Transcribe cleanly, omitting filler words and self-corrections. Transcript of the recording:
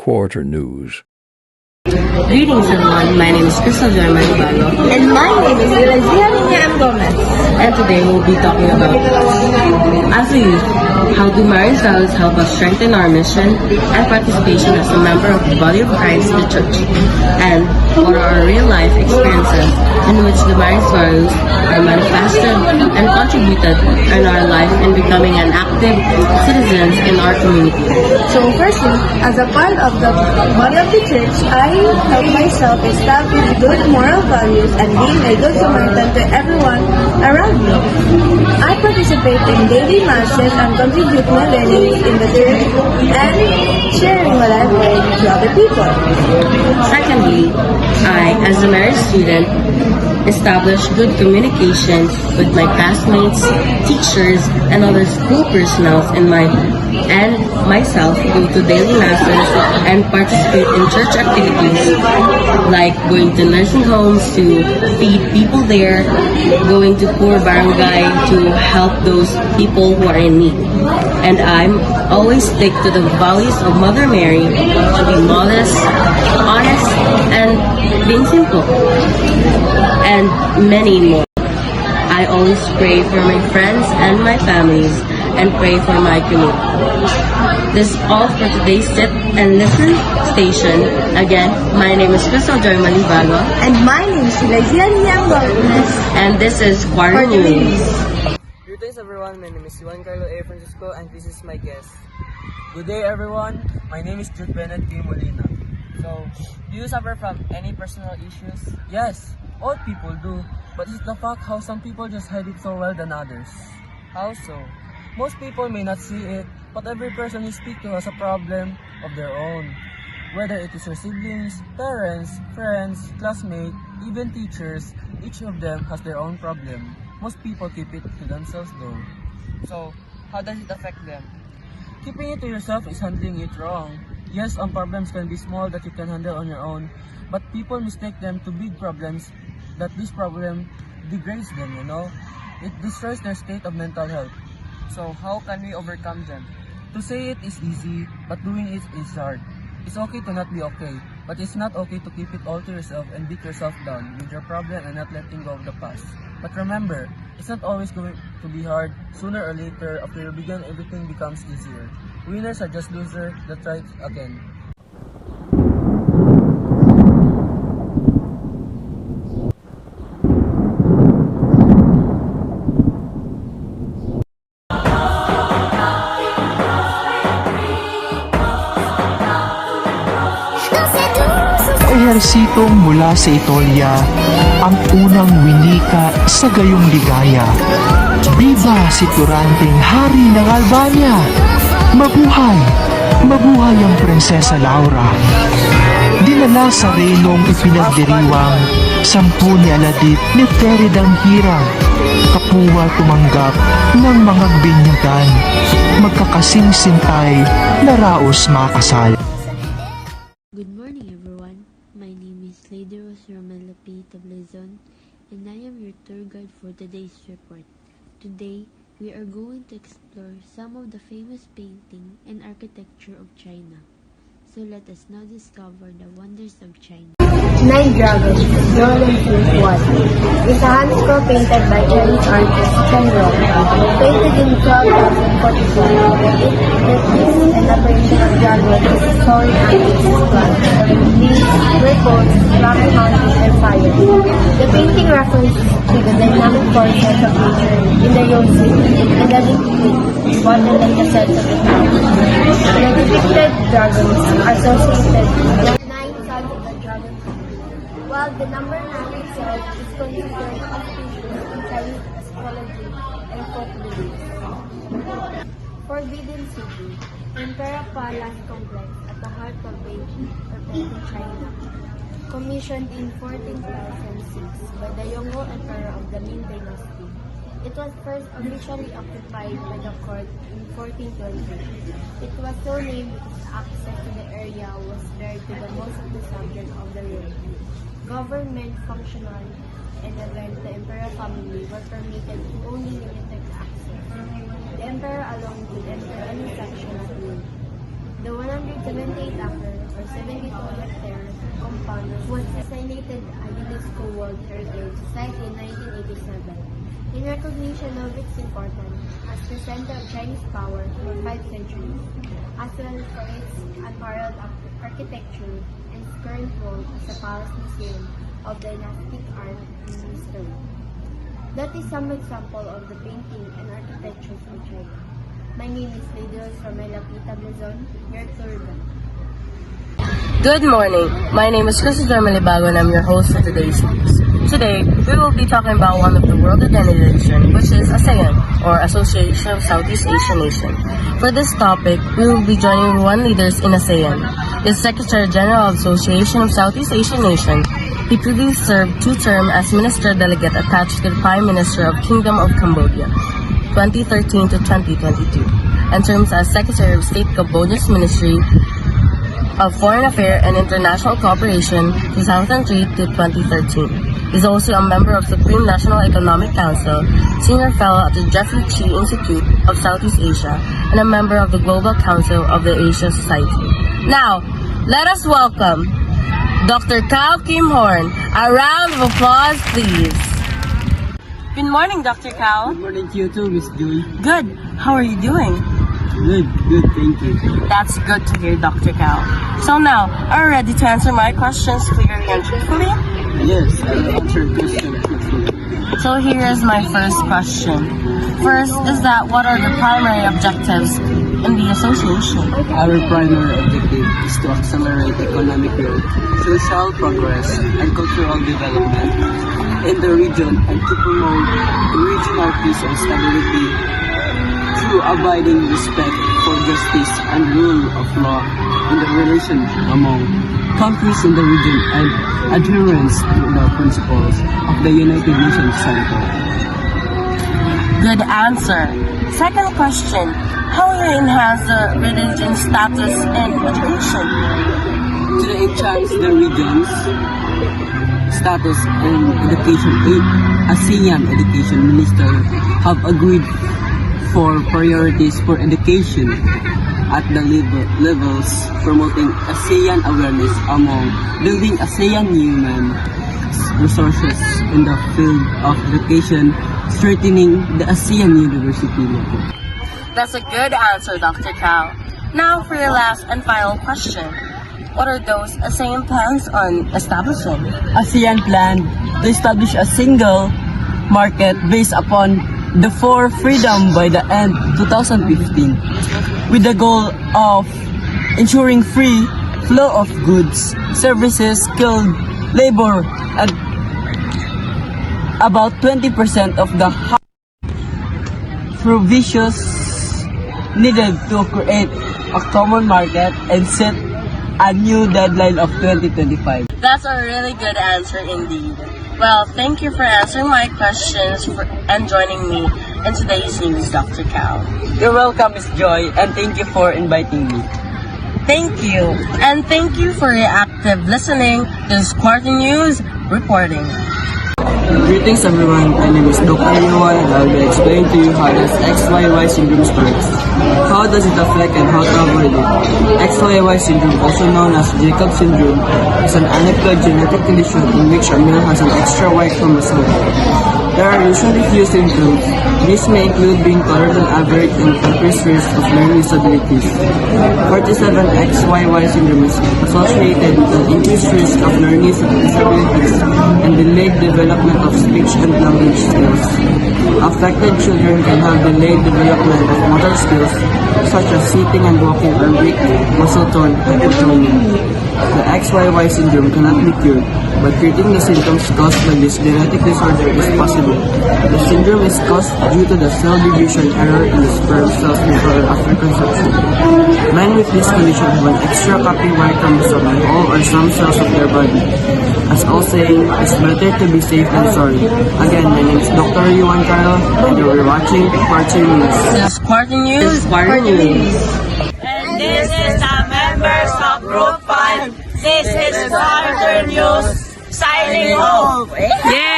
Quarter News. Greetings everyone, my name is Crystal German Ibago. And my name is Elaziania M. Gomez. And today we'll be talking about, as a youth, how do marriage values help us strengthen our mission and participation as a member of the body of Christ, the Church, and what are our real life experiences in which the marriage values are manifested and contributed in our life in becoming an active citizens in our community. So firstly, as a part of the body of the Church, I help myself establish good moral values and being a good Samaritan to everyone around me. I participate in daily masses and contribute my learning in the church and sharing what I've learned to other people. Secondly, I, as a married student, establish good communication with my classmates, teachers, and other school personnel and myself go to daily masses and participate in church activities like going to nursing homes to feed people there, going to poor barangay to help those people who are in need. And I'm always stick to the values of Mother Mary to be modest, honest, and being simple, and many more. I always pray for my friends and my families and pray for my community. This is all for today's Sit and Listen station. Again, my name is Crystal Joy Malibago. And my name is Elaziania M. Gomez. And this is Quarter News. Greetings everyone, my name is Juan Carlo A. Francisco and this is my guest. Good day everyone, my name is Jude Bennett P. Molina. So, do you suffer from any personal issues? Yes, all people do, but it's the fact how some people just hide it so well than others. How so? Most people may not see it, but every person you speak to has a problem of their own. Whether it is your siblings, parents, friends, classmates, even teachers, each of them has their own problem. Most people keep it to themselves though. So, how does it affect them? Keeping it to yourself is handling it wrong. Yes, some problems can be small that you can handle on your own, but people mistake them to big problems that this problem degrades them, It destroys their state of mental health. So, how can we overcome them? To say it is easy, but doing it is hard. It's okay to not be okay, but it's not okay to keep it all to yourself and beat yourself down with your problem and not letting go of the past. But remember, it's not always going to be hard. Sooner or later, after you begin, everything becomes easier. Winners are just losers that try again. Ehersitong mula sa Itolia, ang unang winika sa gayong ligaya. Viva si Turanteng Hari ng Albania! Mabuhay! Mabuhay ang Prinsesa Laura! Dinala sa renong ipinagdiriwang, 10 ni Aladit ni Teridang Hirang, kapuwa tumanggap ng mga binyagan, magkakasingsintay na raos makasal. Good morning everyone, my name is Lady Rose Romela P. Tablazon and I am your tour guide for today's report. Today, we are going to explore some of the famous painting and architecture of China. So let us now discover the wonders of China. Nine Dragons, Golden Fleet 1 is a hand scroll painted by Chinese artist Chen Rong. Painted in 12,044, it depicts an apparition of dragons soaring at its front. These were both rock mountains and fire. The painting refers to the dynamic forces of nature in the Yangtze and the liquid water like the sense of the town. The depicted dragons are associated with 9 sons of the dragon family, while the number 9 itself is considered auspicious in Chinese astrology and folk beliefs. Forbidden City, Emperor Palace Complex at the heart of Beijing, or Beijing, China. Commissioned in 14,006 by the Yongle Emperor of the Ming Dynasty. It was first officially occupied by the court in 1420. It was so named because access to the area was barred to the most of the subjects of the realm. Government, functional, and even the imperial family were permitted only limited access. The emperor alone could enter any section at will. The 178 acre or 72 hectare compound was designated a UNESCO World Heritage Site in 1987 in recognition of its importance as the center of Chinese power for 5 centuries, as well as for its unparalleled architecture and its current role as a palace museum of dynastic art and history. That is some example of the painting and architecture from China. My name is Lady Romela P. Tablazon, your tour guide. Good morning. My name is Christopher Malibago and I'm your host for today's series. Today, we will be talking about one of the World Organization, which is ASEAN, or Association of Southeast Asian Nations. For this topic, we will be joining one leaders in ASEAN. The Secretary General of Association of Southeast Asian Nations. He previously served 2 terms as Minister Delegate attached to the Prime Minister of Kingdom of Cambodia, 2013 to 2022, and serves as Secretary of State Cambodia's Ministry of Foreign Affairs and International Cooperation, 2003 to 2013. He's also a member of Supreme National Economic Council, Senior Fellow at the Jeffrey Chi Institute of Southeast Asia, and a member of the Global Council of the Asia Society. Now, let us welcome Dr. Cao Kim Horn. A round of applause, please. Good morning, Dr. Cao. Good morning to you too, Miss Joy. Good. How are you doing? Good, thank you. That's good to hear, Dr. Cao. So now, are you ready to answer my questions clearly and truthfully? Yes, I'll answer your question quickly. So here is my first question. First is that what are the primary objectives in the association? Our primary objective is to accelerate economic growth, social progress, and cultural development in the region and to promote regional peace and stability through abiding respect for justice and rule of law in the relation among countries in the region and adherence to the principles of the United Nations Center. Good answer. Second question. How will you enhance the religion status in education? To enhance the region's status in education, 8 ASEAN education ministers have agreed for priorities for education at the levels promoting ASEAN awareness among building ASEAN human resources in the field of education, strengthening the ASEAN university level. That's a good answer, Dr. Cao. Now for your last and final question. What are those ASEAN plans on establishing? ASEAN plan to establish a single market based upon the 4 freedom by the end 2015, with the goal of ensuring free flow of goods, services, skilled labor, and about 20% of the provisions needed to create a common market and set a new deadline of 2025. That's a really good answer indeed. Well, thank you for answering my questions and joining me in today's news, Dr. Cao. You're welcome, Miss Joy, and thank you for inviting me. Thank you. And thank you for your active listening to Squarty News Reporting. Greetings everyone, my name is Dr. Yuan and I'll be explaining to you how does XYY syndrome works. How does it affect and how to avoid it? XYY syndrome, also known as Jacob syndrome, is an unequal genetic condition in which a male has an extra Y chromosome. There are usually few symptoms. These may include being taller than average and increased risk of learning disabilities. 47XYY syndrome is associated with an increased risk of learning disabilities and delayed development of speech and language skills. Affected children can have delayed development of motor skills such as sitting and walking or weak muscle tone and employment. The XYY syndrome cannot be cured, but treating the symptoms caused by this genetic disorder is possible. The syndrome is caused due to the cell division error in the sperm cells before or after conception. Men with this condition have an extra copy Y chromosome in all or some cells of their body. As all saying, it's better to be safe than sorry. Again, my name is Dr. Yuan Carlo, and you're watching Squarty News. The Squarty News. And this is the members of Group 5. This is Squarty News signing off. Yeah!